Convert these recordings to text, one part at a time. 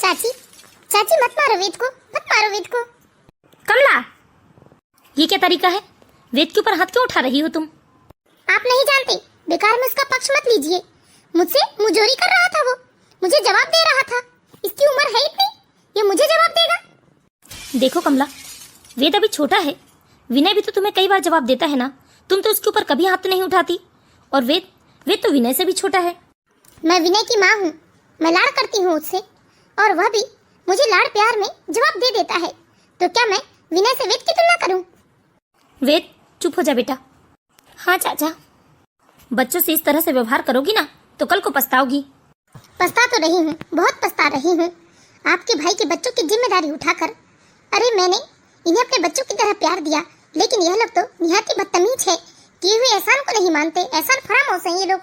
चाची चाची मत मारो वेद को, मत मारो वेद को। कमला, ये क्या तरीका है? वेद के ऊपर हाथ क्यों उठा रही हो तुम? आप नहीं जानते, बेकार में उसका पक्ष मत लीजिए। मुझसे मुजोरी कर रहा था वो, मुझे जवाब दे रहा था। इसकी उम्र है इतनी, ये मुझे जवाब देगा? देखो कमला, वेद अभी छोटा है। विनय भी तो तुम्हें कई बार जवाब देता है ना, तुम तो उसके ऊपर कभी हाथ नहीं उठाती। और वेद तो विनय से भी छोटा है। मैं विनय की माँ हूँ, मैं लाड़ करती हूँ उससे, और वह भी मुझे लाड़ प्यार में जवाब दे देता है। तो क्या मैं विनय से वेद की तुलना करूँ? वेद चुप हो जा बेटा। हाँ चाचा, बच्चों से इस तरह से व्यवहार करोगी ना तो कल को पछताओगी। पछता तो रही हूँ, बहुत पछता रही हूँ। आपके भाई के बच्चों की जिम्मेदारी उठाकर, अरे मैंने इन्हें अपने बच्चों की तरह प्यार दिया, लेकिन यह लोग तो निहायत ही बदतमीज है। किए हुए एहसान को नहीं मानते, एहसान फरामोश हैं ये लोग।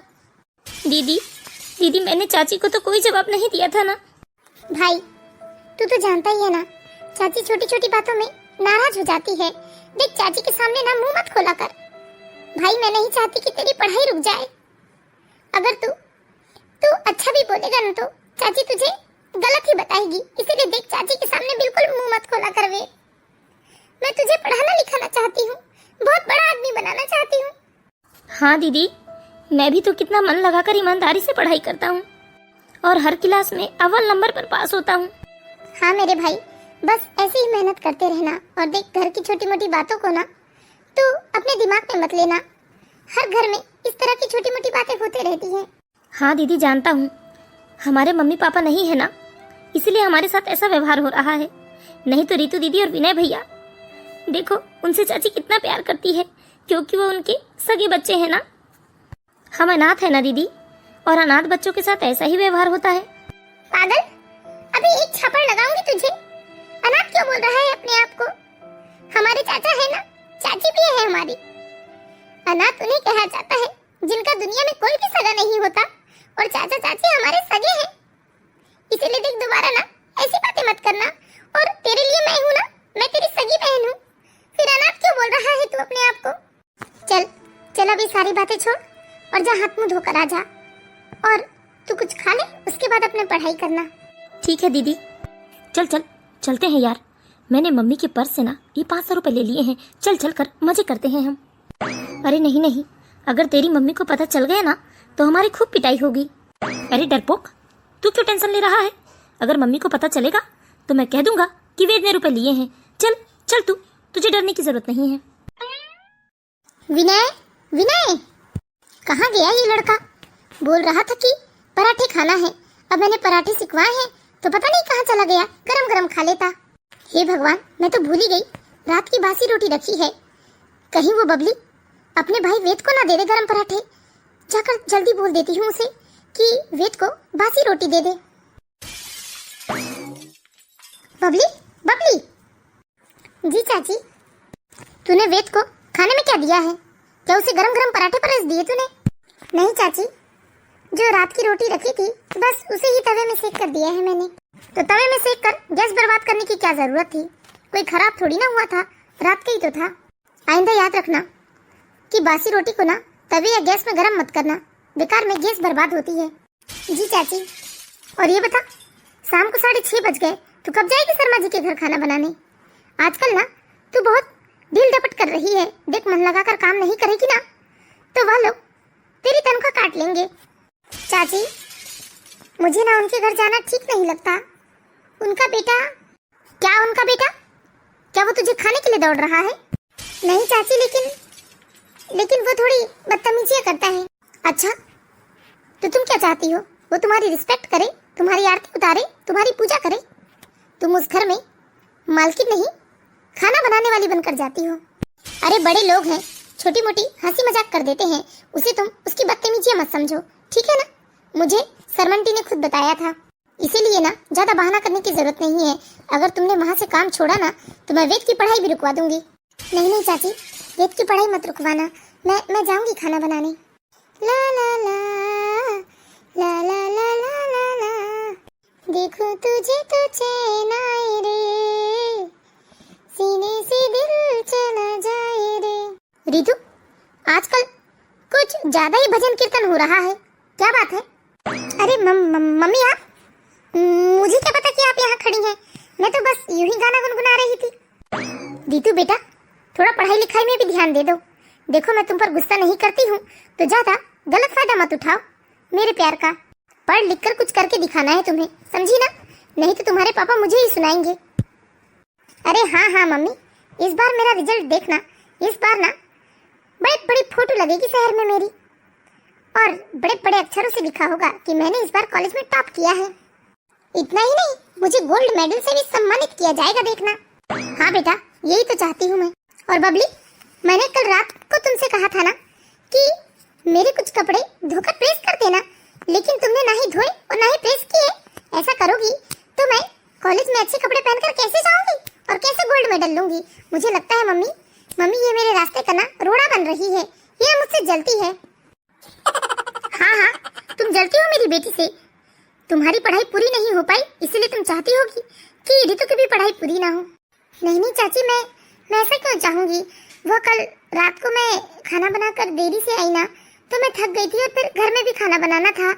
दीदी मैंने चाची को तो कोई जवाब नहीं दिया था ना। भाई तू तो जानता ही है ना, चाची छोटी छोटी बातों में नाराज हो जाती है। देख चाची के सामने ना मुंह मत खोला कर। भाई मैं नहीं चाहती कि तेरी पढ़ाई रुक जाए। अगर तू अच्छा भी बोलेगा ना तो चाची तुझे गलत ही बताएगी, इसीलिए देख चाची के सामने बिल्कुल मुंह मत खोला कर। वे मैं तुझे पढ़ाना लिखाना चाहती हूँ, बहुत बड़ा आदमी बनाना चाहती हूँ। हाँ दीदी, मैं भी तो कितना मन लगाकर ईमानदारी से पढ़ाई करता हूँ और हर क्लास में अव्वल नंबर पर पास होता हूँ। हाँ मेरे भाई, बस ऐसे ही मेहनत करते रहना। और देख घर की छोटी मोटी बातों को ना तू अपने दिमाग में मत लेना। हर घर में इस तरह की छोटी मोटी बातें होते रहती हैं। हाँ दीदी जानता हूँ, हमारे मम्मी पापा नहीं है ना, इसलिए हमारे साथ ऐसा व्यवहार हो रहा है। नहीं तो रीतू दीदी और विनय भैया, देखो उनसे चाची कितना प्यार करती है, क्योंकि वो उनके सगे बच्चे हैं ना। हम अनाथ है ना दीदी, और अनाथ बच्चों के साथ ऐसा ही व्यवहार होता है। पागल, अभी एक छापड़ लगाऊंगी तुझे। अनाथ क्यों बोल रहा है अपने आप को? हमारे चाचा है ना, चाची भी है हमारी। अनाथ उन्हें कहा जाता है जिनका दुनिया में कोई भी सगा नहीं होता, और चाचा चाची हमारे सगे हैं। इसीलिए देख दोबारा ना ऐसी बातें मत करना। और तेरे लिए मैं हूँ ना, मैं तेरी सगी बहन हूँ, फिर अनाथ क्यों बोल रहा है तू अपने आप को? चल अभी सारी बातें छोड़ और जा हाथ मुंह धोकर आ जा, और तू कुछ खा ले, उसके बाद अपने पढ़ाई करना। ठीक है दीदी, चलते हैं यार। मैंने मम्मी के पर्स से ना ये 500 रुपए ले लिए हैं। चल कर मजे करते हैं हम। अरे नहीं, अगर तेरी मम्मी को पता चल गया ना तो हमारी खूब पिटाई होगी। अरे डरपोक, तू क्यों टेंशन ले रहा है? अगर मम्मी को पता चलेगा तो मैं कह दूंगा कि वेद ने रुपए लिए हैं। चल तुझे डरने की जरूरत नहीं है। विनय कहाँ गया ये लड़का? बोल रहा था कि पराठे खाना है, अब मैंने पराठे सिखवाए हैं तो पता नहीं कहाँ चला गया, गरम गरम खा लेता। हे भगवान, मैं तो भूल ही गई रात की बासी रोटी रखी है। कहीं वो बबली अपने भाई वेद को ना दे दे गरम पराठे। जाकर जल्दी बोल देती हूँ उसे कि वेद को बासी रोटी दे दे। बबली जी चाची, तूने वेद को खाने में क्या दिया है? क्या उसे गरम गरम पराठे परोस दिए तूने? नहीं चाची, जो रात की रोटी रखी थी बस उसे ही तवे में सेक कर दिया है मैंने। तो तवे में सेक कर गैस बर्बाद करने की क्या जरूरत थी? कोई खराब थोड़ी ना हुआ था, रात का ही तो था। आइंदा याद रखना कि बासी रोटी को ना तवे या गैस में गरम मत करना, बेकार में गैस बर्बाद होती है। जी चाची। और ये बता, शाम को 6:30 बज गए, तू कब जाएगी शर्मा जी के घर खाना बनाने? आजकल ना तू बहुत ढील डपट कर रही है। देख मन लगाकर काम नहीं करेगी ना तो वह लोग तेरी तनख्वाह काट लेंगे। चाची, मुझे ना उनके घर जाना ठीक नहीं लगता। उनका बेटा क्या वो तुझे खाने के लिए दौड़ रहा है? नहीं चाची, लेकिन वो थोड़ी बदतमीजियां करता है। अच्छा, तो तुम क्या चाहती हो? वो तुम्हारी रिस्पेक्ट करे, तुम्हारी आरती उतारे, तुम्हारी पूजा करे? तुम उस घर में मालकिन नहीं, खाना बनाने वाली बनकर जाती हो। अरे बड़े लोग हैं, छोटी मोटी हंसी मजाक कर देते हैं, उसे तुम उसकी बदतमीजियां मत समझो, ठीक है ना? मुझे सरमंटी ने खुद बताया था, इसीलिए ना ज्यादा बहाना करने की जरूरत नहीं है। अगर तुमने वहाँ से काम छोड़ा ना तो मैं वेद की पढ़ाई भी रुकवा दूंगी। नहीं चाची, वेद की पढ़ाई मत रुकवाना, मैं जाऊंगी खाना बनाने। ला ला ला ला ला ला ला ला ला, देखो तुझे तो चैन आए रे, सीने से दिल चला जाए रे। रितु, आजकल कुछ ज्यादा ही भजन कीर्तन हो रहा है, क्या बात है? अरे मम्मी, आप मुझे क्या पता कि आप मैं तो बस यूं ही गाना गुनगुना रही थी। दीतू बेटा, थोड़ा पढ़ाई लिखाई में भी ध्यान दे दो। देखो मैं तुम पर गुस्सा नहीं करती हूँ, तो ज्यादा गलत फायदा मत उठाओ मेरे प्यार का। पढ़ लिख कर कुछ करके दिखाना है तुम्हें, समझी ना? नहीं तो तुम्हारे पापा मुझे ही सुनाएंगे। अरे हाँ हाँ मम्मी, इस बार मेरा रिजल्ट देखना। इस बार ना बड़े बड़ी फोटो लगेगी शहर में मेरी, और बड़े बड़े अक्षरों से लिखा होगा कि मैंने इस बार कॉलेज में टॉप किया है। इतना ही नहीं, मुझे गोल्ड मेडल से भी सम्मानित किया जाएगा, देखना। हाँ बेटा, यही तो चाहती हूँ मैं। और बबली, मैंने कल रात को तुमसे कहा था ना कि मेरे कुछ कपड़े धोकर प्रेस कर देना, लेकिन तुमने ना ही धोए और ना ही प्रेस किए। ऐसा करोगी तो मैं कॉलेज में अच्छे कपड़े पहनकर कैसे जाऊंगी और कैसे गोल्ड मेडल लूंगी? मुझे लगता है मम्मी ये मेरे रास्ते का ना रोड़ा बन रही है, ये मुझसे जलती है। हाँ हाँ, तुम जलती हो मेरी बेटी से। तुम्हारी पढ़ाई पूरी नहीं हो पाई, इसलिए तुम चाहती होगी कि रितु की भी पढ़ाई पूरी ना हो। नहीं नहीं चाची, मैं ऐसा क्यों चाहूंगी? वो कल रात को मैं खाना बनाकर देरी से आई ना, तो मैं थक गई थी और फिर घर में भी खाना बनाना था।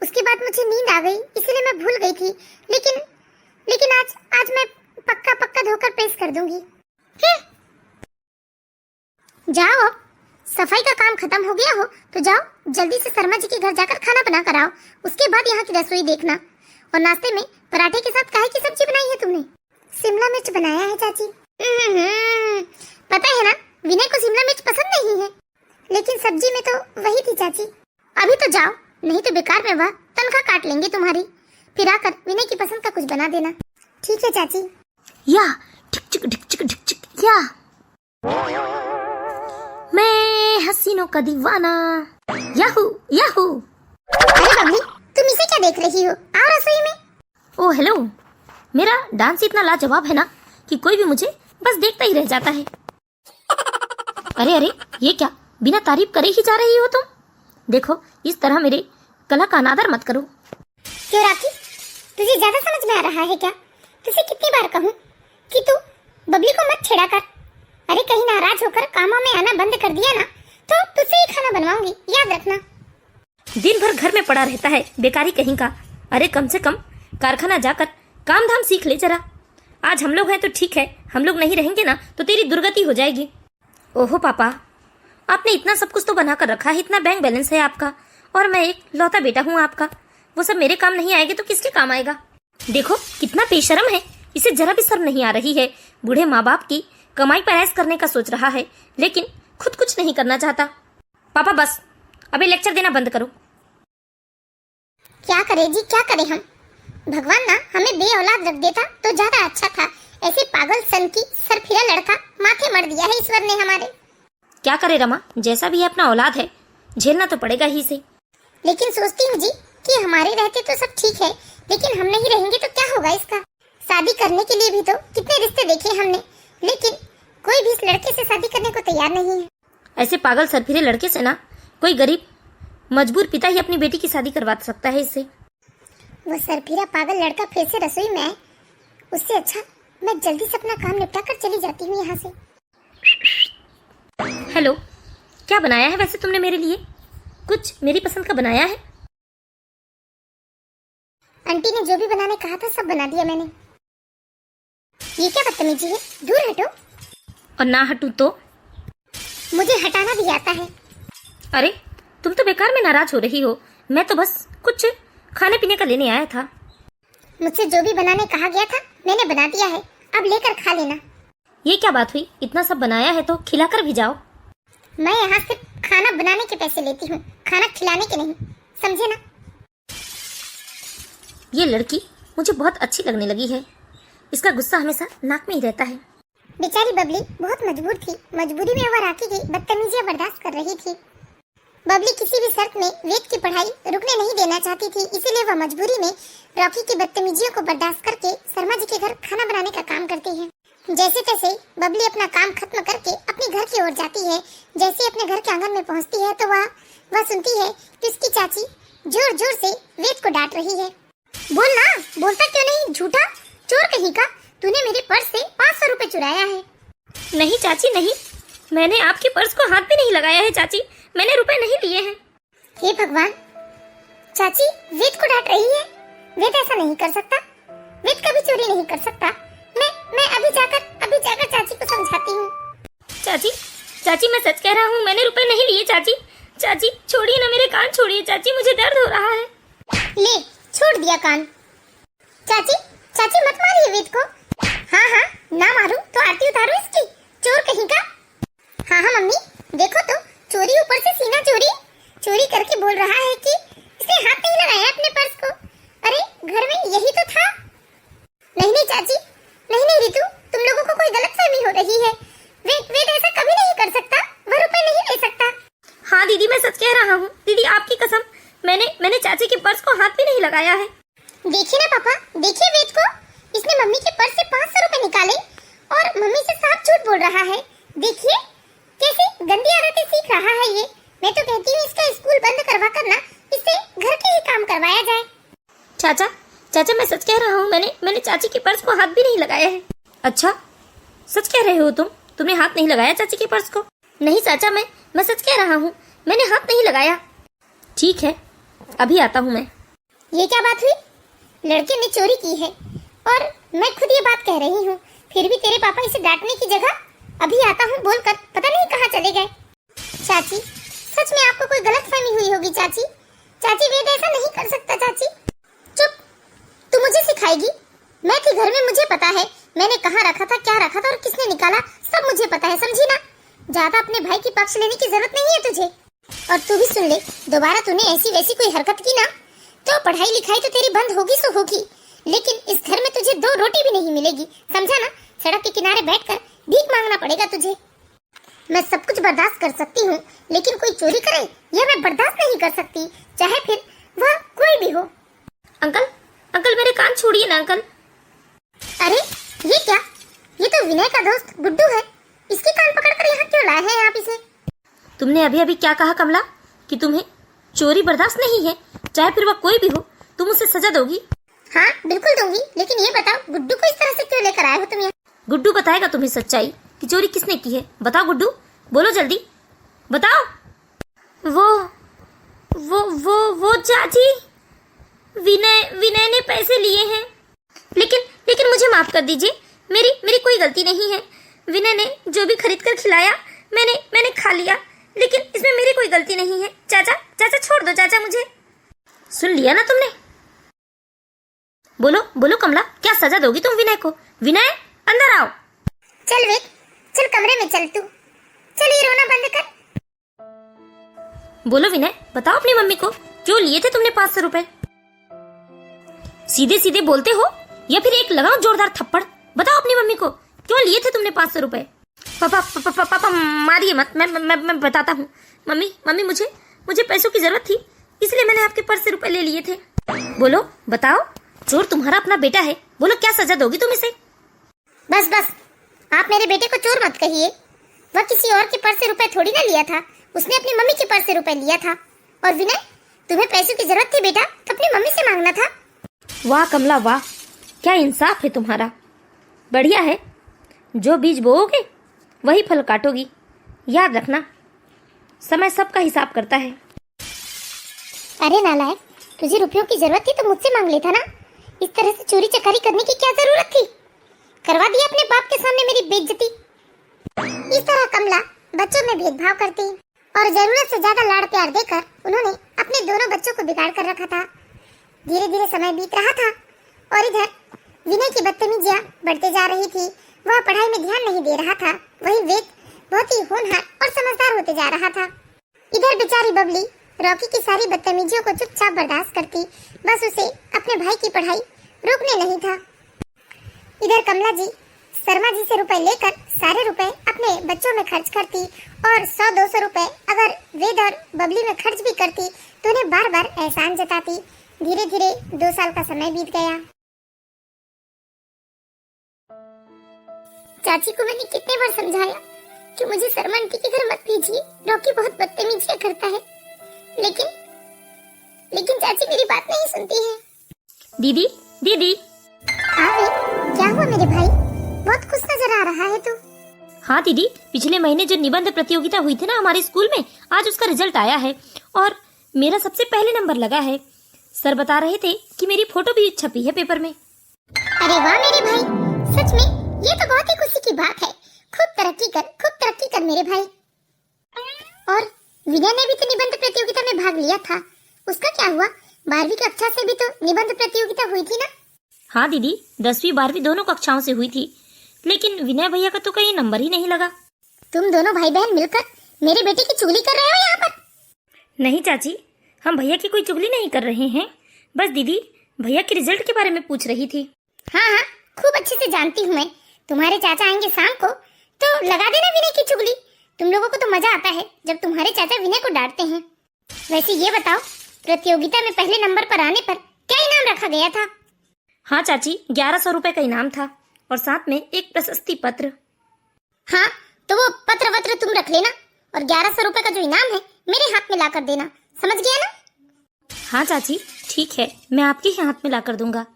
उसके बाद मुझे नींद आ गई, इसलिए मैं भूल गई थी। लेकिन आज मैं पक्का धोकर प्रेस कर दूंगी। जाओ, अब सफाई का काम खत्म हो गया हो तो जाओ जल्दी से शर्मा जी के घर जाकर खाना बना कर आओ। उसके बाद यहाँ की रसोई देखना। और नाश्ते में पराठे के साथ काहे की सब्जी बनाई है तुमने? शिमला मिर्च बनाया है चाची। पता है ना, विनय को शिमला मिर्च पसंद नहीं है, लेकिन सब्जी में तो वही थी चाची। अभी तो जाओ, नहीं तो बेकार में वह तनख्वाह काट लेंगे तुम्हारी। फिर आकर विनय की पसंद का कुछ बना देना। ठीक है चाची। या ढिक चिक या मैं हसीनों का दीवाना। Yahoo Yahoo. अरे बबली, तुम इसे क्या देख रही हो? आओ रसोई में। ओ हेलो, मेरा डांस इतना लाजवाब है ना कि कोई भी मुझे बस देखता ही रह जाता है। अरे ये क्या, बिना तारीफ करे ही जा रही हो तुम? देखो, इस तरह मेरे कला का अनादर मत करो। क्यों राखी, तुझे ज्यादा समझ में आ रहा है क्या? तुझे कितनी बार कहूँ कि तू बबली को मत छेड़ा कर। अरे कहीं नाराज होकर कामों में आना बंद कर दिया ना तो तुझसे ही खाना बनवाऊंगी, याद रखना। दिन भर घर में पड़ा रहता है, बेकारी कहीं का। अरे कम से कम कारखाना जाकर काम धाम सीख ले जरा। आज हम लोग हैं तो ठीक है, हम लोग नहीं रहेंगे ना तो तेरी दुर्गति हो जाएगी। ओहो पापा, आपने इतना सब कुछ तो बना कर रखा है, इतना बैंक बैलेंस है आपका, और मैं एक लौता बेटा हूँ आपका। वो सब मेरे काम नहीं आएगा तो किसके काम आएगा? देखो कितना बेशर्म है, इसे जरा भी शर्म नहीं आ रही है। बूढ़े माँ बाप की कमाई पर ऐश करने का सोच रहा है, लेकिन खुद कुछ नहीं करना चाहता। पापा बस, अबे लेक्चर देना बंद करो। क्या करे जी, क्या करे हम? भगवान ना हमें बे औलाद रख देता तो ज्यादा अच्छा था। ऐसे पागल सन की सरफिरा लड़का माथे मर दिया है ईश्वर ने हमारे। क्या करे रमा, जैसा भी है अपना औलाद है, झेलना तो पड़ेगा ही से। लेकिन सोचती हूँ जी कि हमारे रहते तो सब ठीक है, लेकिन हम नहीं रहेंगे तो क्या होगा इसका? शादी करने के लिए भी तो कितने रिश्ते देखे हमने, लेकिन कोई भी इस लड़के से शादी करने को तैयार नहीं है। ऐसे पागल सरफिरे लड़के से ना कोई गरीब मजबूर पिता ही अपनी बेटी की शादी करवा सकता है इससे। वो सरफिरा पागल लड़का फिर से रसोई में आए, उससे अच्छा मैं जल्दी से अपना काम निपटा कर चली जाती हूँ यहाँ से। हेलो, क्या बनाया है वैसे तुमने मेरे लिए? कुछ मेरी पसंद का बनाया है? आंटी ने जो भी बनाने कहा था सब बना दिया मैंने। ये क्या बदतमीजी है, दूर हटो। और ना हटू तो? मुझे हटाना भी आता है। अरे तुम तो बेकार में नाराज हो रही हो, मैं तो बस कुछ खाने पीने का लेने आया था। मुझसे जो भी बनाने कहा गया था मैंने बना दिया है, अब लेकर खा लेना। ये क्या बात हुई, इतना सब बनाया है तो खिलाकर भी जाओ। मैं यहाँ सिर्फ खाना बनाने के पैसे लेती हूँ, खाना खिलाने के नहीं, समझे ना? ये लड़की मुझे बहुत अच्छी लगने लगी है, इसका गुस्सा हमेशा नाक में ही रहता है। बेचारी बबली बहुत मजबूर थी, मजबूरी में वह राखी की बदतमीजियां बर्दाश्त कर रही थी। बबली किसी भी शर्त में वेद की पढ़ाई रुकने नहीं देना चाहती थी, इसीलिए वह मजबूरी में रॉकी की बदतमीजियों को बर्दाश्त करके शर्मा जी के घर खाना बनाने का काम करती है। जैसे तैसे बबली अपना काम खत्म करके अपने घर की ओर जाती है। जैसे अपने घर के आंगन में पहुंचती है तो वह सुनती है कि उसकी चाची जोर जोर से वेद को डांट रही है। बोल ना, बोलता क्यों नहीं, झूठा चोर कहीं का, तूने मेरे पर्स से 500 रुपए चुराया है। नहीं चाची नहीं, मैंने आपके पर्स को हाथ भी नहीं लगाया है चाची, मैंने रुपए नहीं लिए हैं। हे भगवान, चाची वेद को डांट रही है। वेद ऐसा नहीं कर सकता, वेद कभी चोरी नहीं कर सकता। चाची मैं सच कह रहा हूँ, मैंने रुपए नहीं लिए चाची। चाची छोड़िए ना, मेरे कान छोड़िए चाची, मुझे दर्द हो रहा है। ले छोड़ दिया कान। चाची चाची मत मारिए वेद को। हाँ हाँ ना मारू तो आरती उतारो इसकी, चोर कहीं का। हाँ हाँ मम्मी देखो तो, चोरी ऊपर से सीना चोरी। चोरी करके बोल रहा है कि इसने हाथ नहीं लगाया अपने पर्स को। अरे घर में यही तो था। नहीं नहीं चाची, नहीं नहीं रितु, तुम लोगों को कोई गलतफहमी हो रही है। वेद ऐसा कभी नहीं कर सकता, वह रुपए नहीं ले सकता। हाँ दीदी मैं सच कह रहा हूँ, दीदी आपकी कसम, मैंने चाची के पर्स को हाथ भी नहीं लगाया है। देखिए ना पापा, देखिए वेद को, इसने मम्मी के पर्स से 500 रुपए निकाले और मम्मी से साफ झूठ बोल रहा है। देखिए कैसे गंदी आदतें सीख रहा है ये। मैं तो कहती हूँ इसका स्कूल बंद करवा कर ना इससे घर के ही काम करवाया जाए। चाचा चाचा मैं सच कह रहा हूँ, मैंने चाची के पर्स को हाथ भी नहीं लगाया है। अच्छा सच कह रहे हो तुमने हाथ नहीं लगाया चाची के पर्स को? नहीं चाचा मैं सच कह रहा हूँ, मैंने हाथ नहीं लगाया। ठीक है अभी आता हूँ मैं। ये क्या बात हुई? लड़के ने चोरी की है और मैं खुद ये बात कह रही हूँ, फिर भी तेरे पापा इसे डांटने की जगह अभी आता हूँ बोलकर पता नहीं कहाँ चले गए। चाची सच में आपको कोई गलतफहमी हुई होगी चाची। चाची वेद ऐसा नहीं कर सकता चाची। चुप, तू मुझे सिखाएगी? मैं थी घर में, मुझे पता है मैंने कहाँ रखा था, क्या रखा था और किसने निकाला, सब मुझे पता है, समझी ना। ज्यादा अपने भाई की पक्ष लेने की जरूरत नहीं है तुझे। और तू भी सुन ले, दोबारा तूने ऐसी वैसी कोई हरकत की ना तो पढ़ाई लिखाई तो तेरी बंद होगी सो होगी, लेकिन इस घर में तुझे 2 रोटी भी नहीं मिलेगी, समझा ना। सड़क के किनारे बैठकर भीख मांगना पड़ेगा तुझे। मैं सब कुछ बर्दाश्त कर सकती हूँ, लेकिन कोई चोरी करे यह मैं बर्दाश्त नहीं कर सकती, चाहे फिर वह कोई भी हो। अंकल मेरे कान छोड़िए ना अंकल। अरे ये क्या? ये तो विनय का दोस्त गुड्डू है, इसके कान पकड़कर यहाँ क्यों लाए हैं आप इसे? तुमने अभी क्या कहा कमला कि तुम्हें चोरी बर्दाश्त नहीं है, चाहे फिर वह कोई भी हो, तुम उसे सजा दोगी? हाँ बिल्कुल दूंगी, लेकिन ये बताओ गुड्डू को इस तरह से क्यों लेकर आए हो तुम यहाँ? गुड्डू बताएगा तुम्हें सच्चाई कि चोरी किसने की है। बताओ गुड्डू, बोलो जल्दी बताओ। वो चाची, विनय ने पैसे लिए हैं, लेकिन मुझे माफ कर दीजिए, मेरी कोई गलती नहीं है। विनय ने जो भी खरीद कर खिलाया मैंने खा लिया, लेकिन इसमें मेरी कोई गलती नहीं है। चाचा छोड़ दो चाचा मुझे। सुन लिया ना तुमने? बोलो कमला, क्या सजा दोगी तुम विनय को? विनय अंदर आओ। चल वेद, चल कमरे में चल, तू चल ये रोना बंद कर। बोलो विनय, बताओ अपनी मम्मी को क्यों लिए थे तुमने 500 रुपए? सीधे बोलते हो या फिर एक लगाओ जोरदार थप्पड़। बताओ अपनी मम्मी को क्यों लिए थे तुमने 500 रुपए? पापा मारिए मत, मैं बताता हूँ। मम्मी मुझे पैसों की जरूरत थी, इसलिए मैंने आपके पर्स से रुपए ले लिए थे। बोलो बताओ, चोर तुम्हारा अपना बेटा है, बोलो क्या सजा दोगी तुम इसे? बस आप मेरे बेटे को चोर मत कहिए, वह किसी और के पर्स से रुपए थोड़ी ना लिया था, उसने अपनी मम्मी के पर्स से रुपए लिया था। और विनय, तुम्हें पैसों की जरूरत थी बेटा तो अपनी मम्मी से मांगना था। वाह कमला वाह, क्या इंसाफ है तुम्हारा। बढ़िया है, जो बीज बोओगे वही फल काटोगी। याद रखना, समय सबका हिसाब करता है। अरे नालायक, तुझे रुपयों की जरूरत थी तो मुझसे मांग लेता ना। इस तरह से चोरी चकारी करने की क्या जरूरत थी? करवा दिया अपने बाप के सामने मेरी बेइज्जती। इस तरह कमला बच्चों में भेदभाव करती और जरूरत से ज्यादा लाड़ प्यार देकर उन्होंने अपने दोनों बच्चों को बिगाड़ कर रखा था। धीरे धीरे समय बीत रहा था और इधर विनय की बदतमीजियां बढ़ते जा रही थी। वह पढ़ाई में ध्यान नहीं दे रहा था, वही वेद बहुत ही होनहार और समझदार होते जा रहा था। इधर बेचारी बबली रॉकी की सारी बदतमीजियों को चुपचाप बर्दाश्त करती, बस उसे अपने भाई की पढ़ाई रोकने नहीं था। इधर कमला जी शर्मा जी से रुपए लेकर सारे रुपए अपने बच्चों में खर्च करती और 100-200 रुपए अगर वेद और बबली में खर्च भी करती तो उन्हें बार बार एहसान जताती। धीरे धीरे 2 साल का समय बीत गया। चाची को मैंने कितने बार समझाया कि मुझे शर्मा आंटी के घर मत भेजिए, रॉकी बहुत बदतमीजियां करता है, लेकिन चाची मेरी बात नहीं सुनती है। दीदी हाँ क्या हुआ मेरे भाई, बहुत खुश नजर आ रहा है तू। हाँ दीदी, पिछले महीने जो निबंध प्रतियोगिता हुई थी ना हमारे स्कूल में, आज उसका रिजल्ट आया है और मेरा सबसे पहले नंबर लगा है। सर बता रहे थे कि मेरी फोटो भी छपी है पेपर में। अरे वाह मेरे भाई, सच में ये तो बहुत ही खुशी की बात है। खूब तरक्की कर मेरे भाई। और विनय ने भी तो निबंध प्रतियोगिता में भाग लिया था, उसका क्या हुआ? 12वीं कक्षा से भी तो निबंध प्रतियोगिता हुई थी ना? हाँ दीदी, 10वीं 12वीं दोनों कक्षाओं से हुई थी, लेकिन विनय भैया का तो कहीं नंबर ही नहीं लगा। तुम दोनों भाई बहन मिलकर मेरे बेटे की चुगली कर रहे हो यहाँ पर? नहीं चाची, हम भैया की कोई चुगली नहीं कर रहे हैं, बस दीदी भैया के रिजल्ट के बारे में पूछ रही थी। हाँ हाँ, खूब अच्छे से जानती हूँ मैं। तुम्हारे चाचा आएंगे शाम को तो लगा देना विनय की चुगली। तुम लोगों को तो मजा आता है जब तुम्हारे चाचा विनय को डांटते हैं। वैसे ये बताओ, प्रतियोगिता में पहले नंबर पर आने पर क्या इनाम रखा गया था? हाँ चाची, 1100 रुपए का इनाम था और साथ में एक प्रशस्ति पत्र। हाँ, तो वो पत्र वत्र तुम रख लेना और 1100 रुपए का जो इनाम है मेरे हाथ में ला कर देना, समझ गया ना? हाँ चाची, ठीक है, मैं आपके ही हाथ में ला कर दूंगा।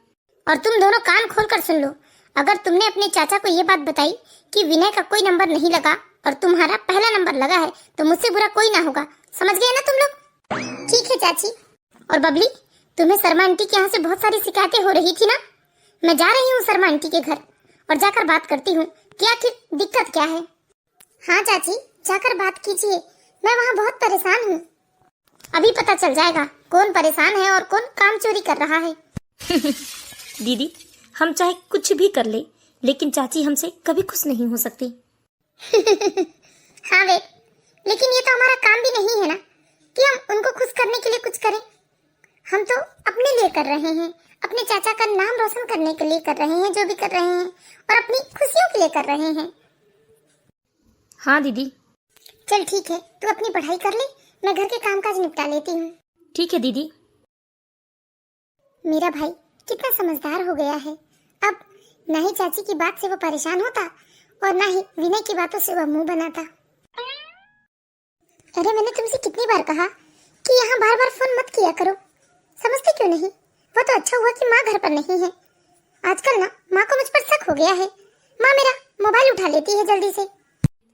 और तुम दोनों कान खोल कर सुन लो, अगर तुमने अपने चाचा को ये बात बताई कि विनय का कोई नंबर नहीं लगा और तुम्हारा पहला नंबर लगा है तो मुझसे बुरा कोई ना होगा, समझ गए ना तुम लोग? ठीक है चाची। और बबली, तुम्हें शर्मा आंटी के यहाँ से बहुत सारी शिकायतें हो रही थी ना? मैं जा रही हूँ शर्मा आंटी के घर और जाकर बात करती हूँ कि आखिर दिक्कत क्या है। हाँ चाची, जाकर बात कीजिए, मैं वहाँ बहुत परेशान हूँ। अभी पता चल जाएगा कौन परेशान है और कौन काम चोरी कर रहा है। दीदी, हम चाहे कुछ भी कर ले, लेकिन चाची हमसे कभी खुश नहीं हो सकती। हाँ वे, लेकिन ये तो हमारा काम भी नहीं है ना कि हम उनको खुश करने के लिए कुछ करें। हम तो अपने लिए कर रहे हैं, अपने चाचा का नाम रोशन करने के लिए कर रहे हैं जो भी कर रहे हैं, और अपनी खुशियों के लिए कर रहे हैं। हाँ दीदी। चल ठीक है, तू अपनी पढ़ाई कर ले, मैं घर के कामकाज निपटा लेती हूँ। ठीक है दीदी। मेरा भाई कितना समझदार हो गया है, अब ना ही चाची की बात से वो परेशान होता और ना ही विनय की बातों से वह मुंह बनाता। अरे मैंने तुमसे कितनी बार कहा कि यहाँ बार बार फोन मत किया करो, समझते क्यों नहीं? वो तो अच्छा हुआ कि माँ घर पर नहीं है। आजकल ना माँ को मुझ पर शक हो गया है, माँ मेरा मोबाइल उठा लेती है जल्दी से।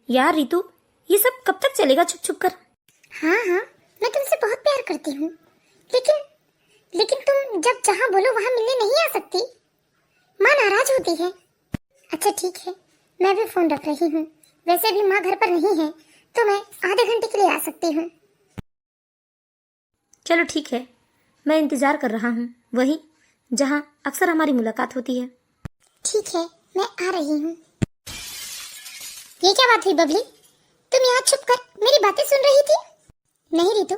यार रितु, ये सब कब तक चलेगा छुप छुप कर? हाँ हाँ, मैं तुमसे बहुत प्यार करती हूँ, लेकिन तुम जब जहाँ बोलो वहाँ मिलने नहीं आ सकती, माँ नाराज होती है। अच्छा ठीक है, मैं भी फोन रख रही हूँ, वैसे भी माँ घर पर नहीं है तो मैं आधे घंटे के लिए आ सकती हूँ। चलो ठीक है, मैं इंतजार कर रहा हूँ, वहीं जहाँ अक्सर हमारी मुलाकात होती है। ठीक है, मैं आ रही हूँ। ये क्या बात हुई बबली, तुम यहाँ छुप कर मेरी बातें सुन रही थी? नहीं रितु,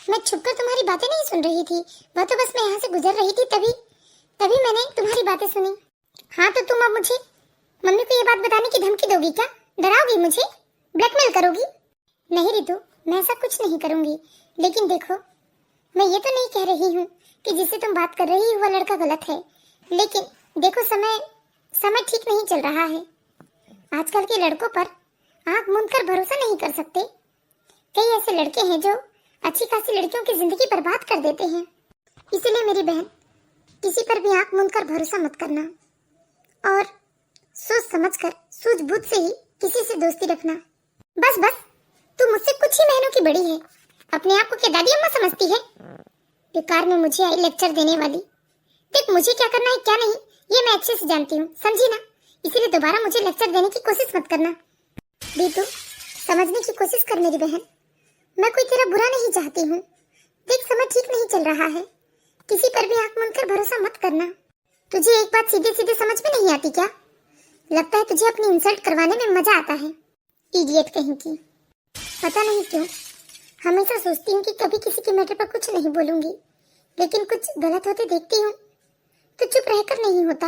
मैं छुपकर तुम्हारी बातें नहीं सुन रही थी, वह तो बस मैं यहाँ से गुजर रही थी, तभी मैंने तुम्हारी बातें सुनी। हाँ तो तुम अब मुझे मम्मी को ये बात बताने की धमकी दोगी क्या? डराओगी मुझे? ब्लैकमेल करोगी? नहीं रितु, मैं ऐसा कुछ नहीं करूंगी, लेकिन देखो, मैं ये तो नहीं कह रही हूँ कि जिससे तुम बात कर रही हो वह लड़का गलत है, लेकिन देखो समय ठीक नहीं चल रहा है। आजकल के लड़कों पर आंख मूंद कर भरोसा नहीं कर सकते। कई ऐसे लड़के हैं जो अच्छी खासी लड़कियों की जिंदगी बर्बाद कर देते हैं। इसीलिए मेरी बहन, किसी पर भी आंख मूंद कर भरोसा मत करना और सोच समझकर सूझबूझ से ही किसी से दोस्ती रखना। बस तू मुझसे कुछ ही महीनों की बड़ी है, अपने आप को क्या दादी अम्मा समझती है? बेकार में मुझे आई लेक्चर देने वाली। देख, मुझे क्या करना है क्या नहीं ये मैं अच्छे से जानती हूँ, समझी ना? इसीलिए दोबारा मुझे लेक्चर देने की कोशिश मत करना। बेटू, समझने की कोशिश कर मेरी बहन, मैं कोई तेरा बुरा नहीं चाहती हूँ। देख, समय ठीक नहीं चल रहा है, किसी पर भी आंख मूंद कर भरोसा मत करना। तुझे एक बात सीधे सीधे समझ में नहीं आती क्या? लगता है तुझे अपनी इंसल्ट करवाने में मजा आता है, इडियट कहीं की। पता नहीं क्यों हमेशा सोचती हूँ कि कभी किसी के मैटर पर कुछ नहीं बोलूंगी, लेकिन कुछ गलत होते देखती हूँ तो चुप रहकर नहीं होता।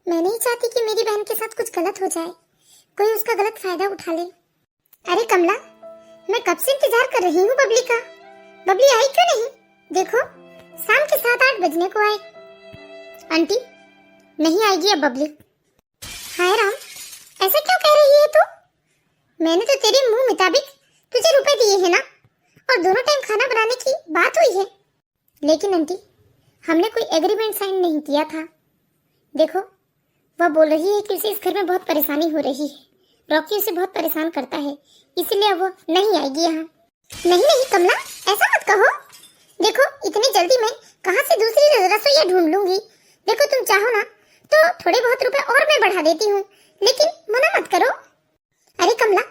मैं नहीं चाहती कि मेरी बहन के साथ कुछ गलत हो जाए, कोई उसका गलत फायदा उठा ले। अरे कमला, मैं कब से इंतजार कर रही हूँ बबली का। बबली आई क्यों नहीं? देखो, शाम के 7-8 बजने को आए। आंटी, नहीं आएगी अब बबली। हाय राम, ऐसा क्यों कह रही है तू? मैंने तो तेरे मुंह मुताबिक तुझे रुपए दिए हैं ना, और दोनों टाइम खाना बनाने की बात हुई है। लेकिन आंटी, हमने कोई एग्रीमेंट साइन नहीं किया था। देखो, वह बोल रही है कि उसे इस घर में बहुत परेशानी हो रही है, रॉकी उसे बहुत परेशान करता है, इसलिए वो नहीं आएगी यहाँ। नहीं कमला, ऐसा मत कहो। देखो, इतनी जल्दी मैं कहाँ से दूसरी रसोईया ढूंढ लूंगी। देखो, तुम चाहो ना तो थोड़े बहुत रुपए और मैं बढ़ा देती हूँ, लेकिन मना मत करो। अरे कमला,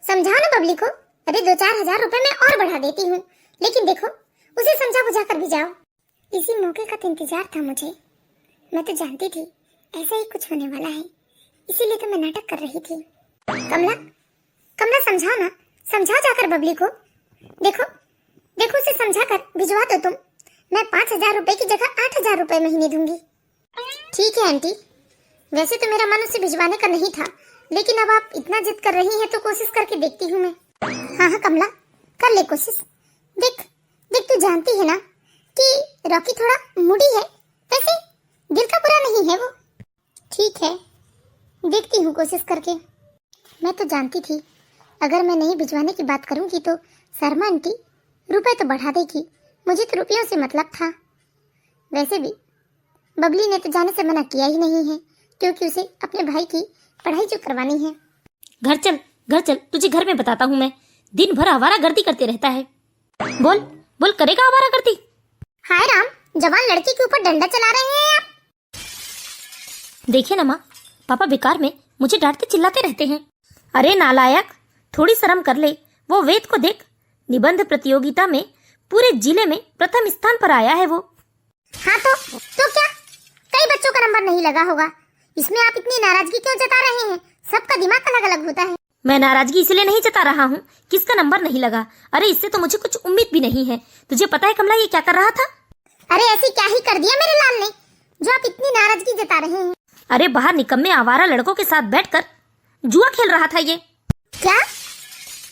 समझाओ ना बबली को, अरे 2-4 हजार रुपए मैं और बढ़ा देती हूँ, लेकिन देखो उसे समझा बुझा कर भी जाओ। इसी मौके का तो इंतजार था मुझे। मैं तो जानती थी ऐसा ही कुछ होने वाला है, इसीलिए तो मैं नाटक कर रही थी। कमला, कमला समझाओ ना, समझाओ जाकर बबली को। देखो देखो उसे समझा कर भिजवा दो तुम। मैं 5,000 रुपए की जगह 8,000 रुपए महीने दूंगी। ठीक है आंटी, वैसे तो मेरा मन उसे भिजवाने का नहीं था, लेकिन अब आप इतना जिद कर रही हैं तो कोशिश करके देखती हूँ मैं। हाँ हाँ कमला, कर ले कोशिश। देख देख तू जानती है ना कि रॉकी थोड़ा मूडी है, वैसे दिल का बुरा नहीं है वो। ठीक है, देखती हूँ कोशिश करके। मैं तो जानती थी अगर मैं नहीं भिजवाने की बात करूंगी तो शर्मा आंटी रुपए तो बढ़ा देगी, मुझे तो रुपयों से मतलब था। वैसे भी बबली ने तो जाने से मना किया ही नहीं है, क्योंकि उसे अपने भाई की पढ़ाई जो करवानी है। घर चल, घर चल, तुझे घर में बताता हूँ मैं। दिन भर आवारागर्दी करते रहता है। बोल बोल, करेगा आवारागर्दी? हाय राम, जवान लड़की के ऊपर डंडा चला रहे हैं आप। देखिए ना माँ, पापा बेकार में मुझे डांटते चिल्लाते रहते हैं। अरे नालायक, थोड़ी शर्म कर ले। वो वेद को देख, निबंध प्रतियोगिता में पूरे जिले में प्रथम स्थान पर आया है वो। हाँ तो क्या कई बच्चों का नंबर नहीं लगा होगा, इसमें आप इतनी नाराजगी क्यों जता रहे हैं? सबका दिमाग अलग अलग होता है। मैं नाराजगी इसलिए नहीं जता रहा हूँ किसका नंबर नहीं लगा। अरे इससे तो मुझे कुछ उम्मीद भी नहीं है। तुझे पता है कमला ये क्या कर रहा था? अरे ऐसी क्या ही कर दिया मेरे लाल ने जो आप इतनी नाराजगी जता रहे हैं? अरे बाहर निकम्मे आवारा लड़कों के साथ बैठकर जुआ खेल रहा था ये। क्या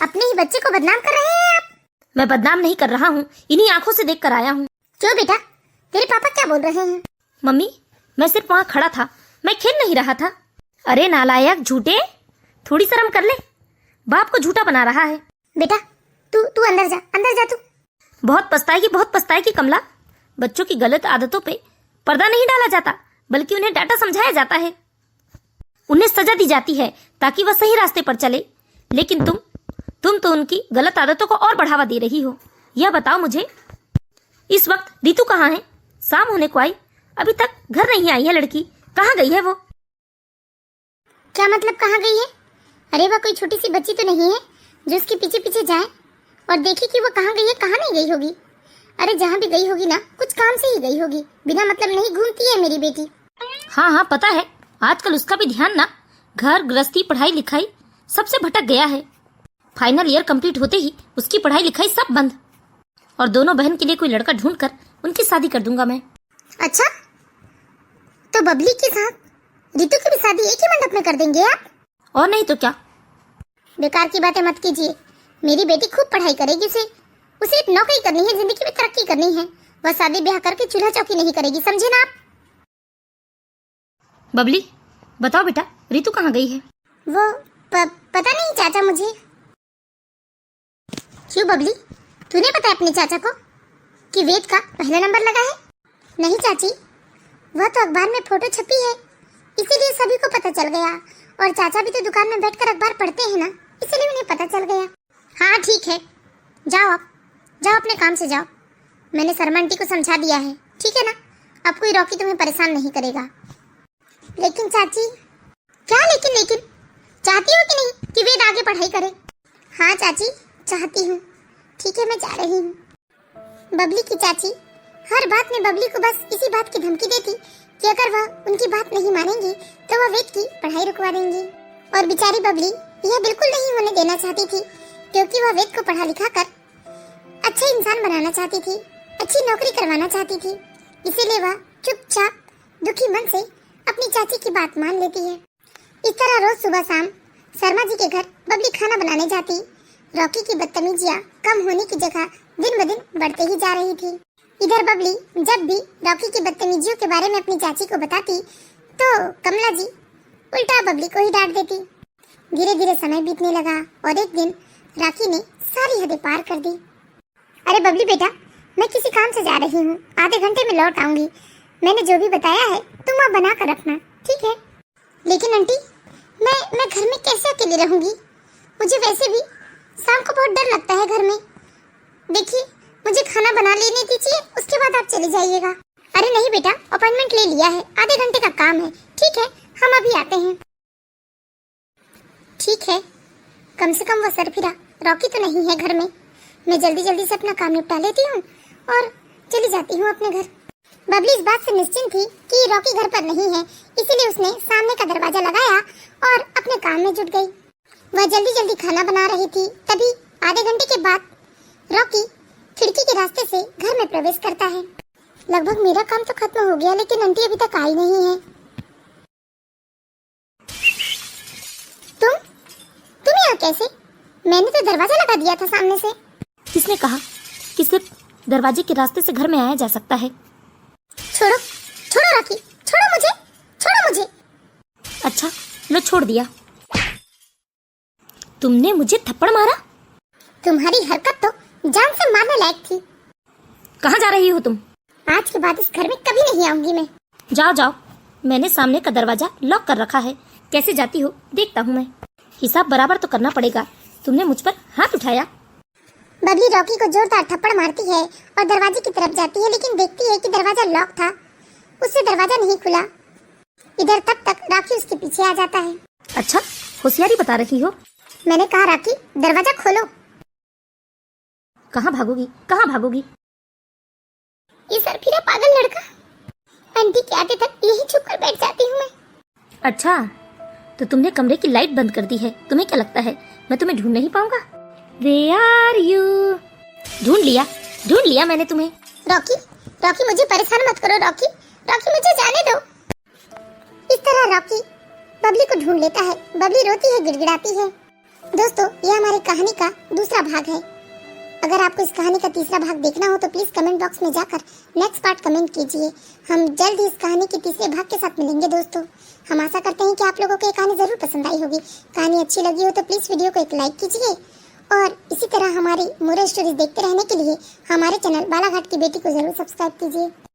अपने ही बच्चे को बदनाम कर रहे हैं आप? मैं बदनाम नहीं कर रहा हूँ, इन्हीं आंखों से देख कर आया हूँ। क्यों बेटा, तेरे पापा क्या बोल रहे हैं? मम्मी, मैं सिर्फ वहाँ खड़ा था, मैं खेल नहीं रहा था। अरे नालायक झूठे, थोड़ी शर्म कर ले, बाप को झूठा बना रहा है। बेटा तू अंदर जा, अंदर जा तू। बहुत पछताएगी कमला। बच्चों की गलत आदतों पे पर्दा नहीं डाला जाता, बल्कि उन्हें डांटा समझाया जाता है, उन्हें सजा दी जाती है ताकि वह सही रास्ते पर चले। लेकिन तुम तो उनकी गलत आदतों को और बढ़ावा दे रही हो। यह बताओ मुझे, इस वक्त रितु कहाँ है? शाम होने को आई, अभी तक घर नहीं आई है लड़की, कहाँ गई है वो? क्या मतलब कहाँ गई है? अरे वह कोई छोटी सी बच्ची तो नहीं है जो उसके पीछे पीछे जाए और देखे कि वो कहाँ गई है, कहाँ नहीं गई होगी। अरे जहाँ भी गई होगी ना, कुछ काम से ही गई होगी, बिना मतलब नहीं घूमती है मेरी बेटी। हाँ पता है, आजकल उसका भी ध्यान ना घर गृहस्थी पढ़ाई लिखाई सबसे भटक गया है। फाइनल ईयर कंप्लीट होते ही उसकी पढ़ाई लिखाई सब बंद, और दोनों बहन के लिए कोई लड़का ढूंढकर उनकी शादी कर दूंगा मैं। अच्छा, तो बबली के साथ रितु की भी शादी एक ही मंडप में कर देंगे आप? और नहीं तो क्या। बेकार की बातें मत कीजिए, मेरी बेटी खूब पढ़ाई करेगी, उसे एक नौकरी करनी है, जिंदगी में तरक्की करनी है। वह शादी ब्याह करके चूल्हा चौकी नहीं करेगी, समझे ना आप? बबली बताओ बेटा, रितु कहाँ गई है? वो पता नहीं चाचा मुझे। क्यों बबली, तूने बताया अपने चाचा को कि वेद का पहला नंबर लगा है? नहीं चाची, वह तो अखबार में फोटो छपी है, इसीलिए सभी को पता चल गया। और चाचा भी तो दुकान में बैठकर अखबार पढ़ते हैं ना, इसलिए उन्हें पता चल गया। हाँ ठीक है, जाओ आप, जाओ अपने काम से जाओ। मैंने शर्मा आंटी को समझा दिया है, ठीक है ना? अब कोई रॉकी तुम्हें परेशान नहीं करेगा। लेकिन चाची। क्या लेकिन चाहती हो कि नहीं कि वेद आगे पढ़ाई करे? हाँ चाची चाहती हूँ। ठीक है, मैं जा रही हूँ। बबली की चाची हर बात में बबली को बस इसी बात की धमकी देती कि अगर वह उनकी बात नहीं मानेंगी तो वह वेद की पढ़ाई रुकवा देंगी। और बेचारी बबली यह बिल्कुल नहीं होने देना चाहती थी, क्योंकि वह वेद को पढ़ा लिखा कर अच्छा इंसान बनाना चाहती थी, अच्छी नौकरी करवाना चाहती थी। इसीलिए वह चुपचाप दुखी मन से अपनी चाची की बात मान लेती है। इस तरह रोज सुबह शाम शर्मा जी के घर बबली खाना बनाने जाती। रॉकी की बदतमीजियाँ कम होने की जगह दिन ब दिन बढ़ते ही जा रही थी। इधर बबली जब भी रॉकी की बदतमीजियों के बारे में अपनी चाची को बताती तो कमला जी उल्टा बबली को ही डांट देती। धीरे धीरे समय बीतने लगा और एक दिन राखी ने सारी हदें पार कर दी। अरे बबली बेटा, मैं किसी काम से जा रही हूँ, आधे घंटे में लौट आऊंगी। मैंने जो भी बताया है तुम वह बना कर रखना, ठीक है? लेकिन आंटी, मैं घर में कैसे अकेले रहूंगी? मुझे वैसे भी शाम को बहुत डर लगता है घर में। देखिए, मुझे खाना बना लेने दीजिए, उसके बाद आप चले जाइएगा। अरे नहीं बेटा, अपॉइंटमेंट ले लिया है, आधे घंटे का काम है, ठीक है? हम अभी आते हैं। ठीक है, कम से कम वह सरफिरा रॉकी तो नहीं है घर में। मैं जल्दी जल्दी से अपना काम निपटा लेती हूँ और चली जाती हूँ अपने घर। बबली इस बात से निश्चिंत थी कि रॉकी घर पर नहीं है, इसीलिए उसने सामने का दरवाजा लगाया और अपने काम में जुट गई। वह जल्दी जल्दी खाना बना रही थी, तभी आधे घंटे के बाद रॉकी खिड़की के रास्ते से घर में प्रवेश करता है। लगभग मेरा काम तो खत्म हो गया, लेकिन आंटी अभी तक आई नहीं है। तुम यहाँ कैसे? मैंने तो दरवाजा लगा दिया था सामने से। किसने कहा कि सिर्फ दरवाजे के रास्ते से घर में आया जा सकता है? छोड़ो छोड़ो रॉकी, छोड़ो मुझे। अच्छा, लो छोड़ दिया। तुमने मुझे थप्पड़ मारा? तुम्हारी हरकत तो जान से मारने लायक थी। कहाँ जा रही हो तुम? आज के बाद इस घर में कभी नहीं आऊंगी मैं। जाओ जाओ, मैंने सामने का दरवाजा लॉक कर रखा है। कैसे जाती हो देखता हूँ मैं। हिसाब बराबर तो करना पड़ेगा। तुमने मुझ पर हाथ उठाया। बबली रॉकी को जोरदार थप्पड़ मारती है और दरवाजे की तरफ जाती है, लेकिन देखती है कि दरवाजा लॉक था, उससे दरवाजा नहीं खुला। इधर तब तक रॉकी उसके पीछे आ जाता है। अच्छा, होशियारी बता रही हो। मैंने कहा रॉकी, दरवाजा खोलो। कहाँ भागोगी, कहाँ भागोगी? ये सरफिरा पागल लड़का। आंटी के आते तक यही छुप कर बैठ जाती हूँ मैं। अच्छा, तो तुमने कमरे की लाइट बंद कर दी है। तुम्हें क्या लगता है मैं तुम्हें ढूंढ नहीं पाऊंगा? Where are you? ढूंढ लिया मैंने तुम्हें। रॉकी मुझे परेशान मत करो। रॉकी मुझे जाने दो। इस तरह रॉकी बबली को ढूंढ लेता है। बबली रोती है, गिड़गिड़ाती है। दोस्तों, यह हमारी कहानी का दूसरा भाग है। अगर आपको इस कहानी का तीसरा भाग देखना हो तो प्लीज कमेंट बॉक्स में जाकर नेक्स्ट पार्ट कमेंट कीजिए। हम जल्द ही इस कहानी के तीसरे भाग के साथ मिलेंगे। दोस्तों, हम आशा करते हैं कि आप लोगों को ये कहानी जरूर पसंद आई होगी। कहानी अच्छी लगी हो तो प्लीज वीडियो को एक लाइक कीजिए और इसी तरह हमारी मोरल स्टोरीज देखते रहने के लिए हमारे चैनल बालाघाट की बेटी को जरूर सब्सक्राइब कीजिए।